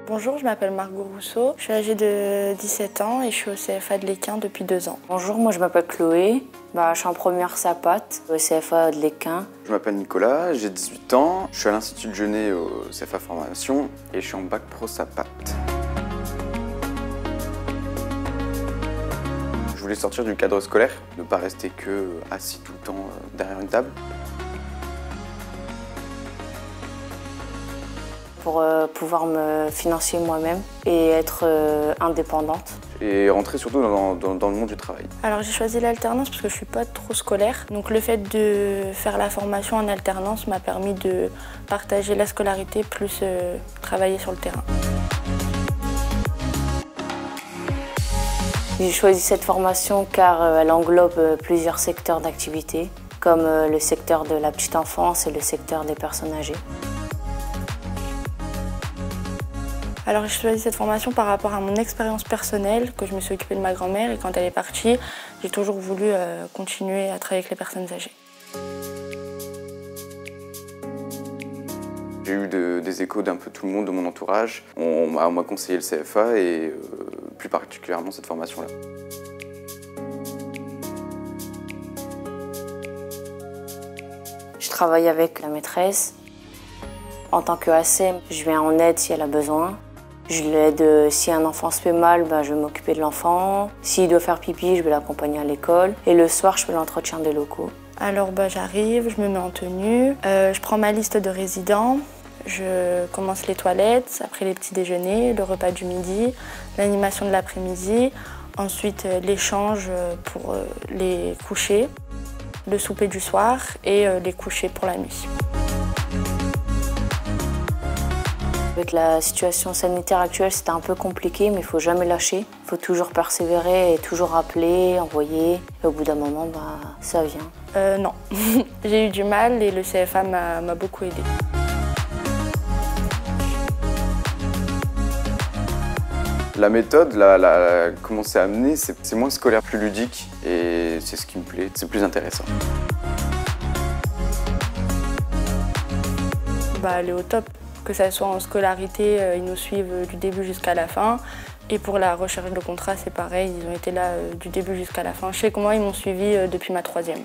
Bonjour, je m'appelle Margot Rousseau, je suis âgée de 17 ans et je suis au CFA de l'Équin depuis 2 ans. Bonjour, moi je m'appelle Chloé, je suis en première SAPAT au CFA de l'Équin. Je m'appelle Nicolas, j'ai 18 ans, je suis à l'Institut de Genève au CFA Formation et je suis en bac pro SAPAT. Je voulais sortir du cadre scolaire, ne pas rester que assis tout le temps derrière une table. Pour pouvoir me financer moi-même et être indépendante. Et rentrer surtout dans le monde du travail. Alors j'ai choisi l'alternance parce que je ne suis pas trop scolaire. Donc le fait de faire la formation en alternance m'a permis de partager la scolarité plus travailler sur le terrain. J'ai choisi cette formation car elle englobe plusieurs secteurs d'activité, comme le secteur de la petite enfance et le secteur des personnes âgées. Alors j'ai choisi cette formation par rapport à mon expérience personnelle, que je me suis occupée de ma grand-mère et quand elle est partie, j'ai toujours voulu continuer à travailler avec les personnes âgées. J'ai eu des échos d'un peu tout le monde de mon entourage. On m'a conseillé le CFA et plus particulièrement cette formation-là. Je travaille avec la maîtresse. En tant qu'AC, je viens en aide si elle a besoin. Je l'aide si un enfant se fait mal, je vais m'occuper de l'enfant. S'il doit faire pipi, je vais l'accompagner à l'école. Et le soir, je fais l'entretien des locaux. Alors j'arrive, je me mets en tenue, je prends ma liste de résidents, je commence les toilettes, après les petits déjeuners, le repas du midi, l'animation de l'après-midi, ensuite l'échange pour les couchers, le souper du soir et les couchers pour la nuit. Avec la situation sanitaire actuelle, c'était un peu compliqué, mais il ne faut jamais lâcher. Il faut toujours persévérer et toujours appeler, envoyer. Et au bout d'un moment, ça vient. Non, j'ai eu du mal et le CFA m'a beaucoup aidée. La méthode, comment c'est amené, c'est moins scolaire, plus ludique et c'est ce qui me plaît, c'est plus intéressant. Elle est au top. Que ça soit en scolarité, ils nous suivent du début jusqu'à la fin. Et pour la recherche de contrat, c'est pareil, ils ont été là du début jusqu'à la fin. Je sais que moi, ils m'ont suivi depuis ma 3e.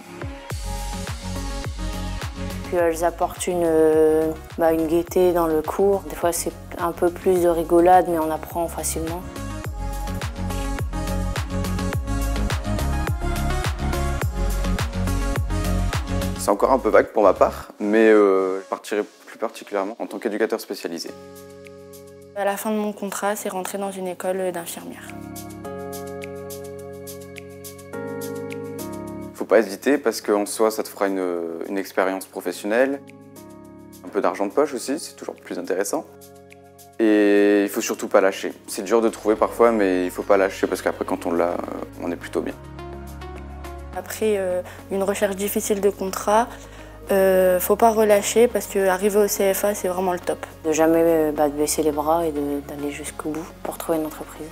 Puis elles apportent une gaieté dans le cours. Des fois, c'est un peu plus de rigolade, mais on apprend facilement. C'est encore un peu vague pour ma part, mais je partirai plus particulièrement en tant qu'éducateur spécialisé. À la fin de mon contrat, c'est rentrer dans une école d'infirmière. Faut pas hésiter parce qu'en soi, ça te fera une expérience professionnelle. Un peu d'argent de poche aussi, c'est toujours plus intéressant. Et il faut surtout pas lâcher. C'est dur de trouver parfois, mais il faut pas lâcher parce qu'après, quand on l'a, on est plutôt bien. Après une recherche difficile de contrat, faut pas relâcher parce qu'arriver au CFA, c'est vraiment le top. De jamais baisser les bras et d'aller jusqu'au bout pour trouver une entreprise.